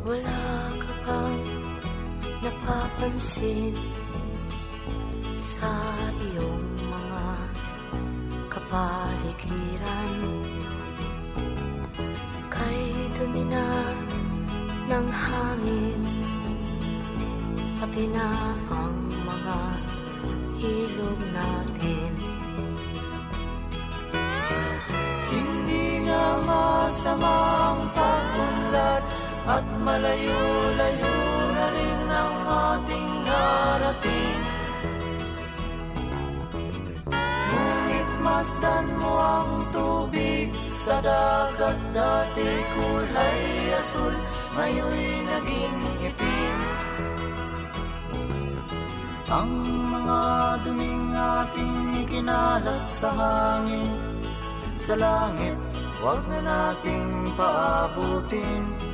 Wala ka bang napapansin sa iyong mga kapaligiran? Kay dumi na ng hangin, pati na ang mga ilog natin. Hindi nga masama ang pag-unlad, at malayo-layo na rin ang ating narating. Ngunit masdan mo ang tubig sa dagat, dati kulay asul, ngayon'y naging itim. Ang mga duming ating kinalat sa hangin, sa langit, huwag na nating paabutin.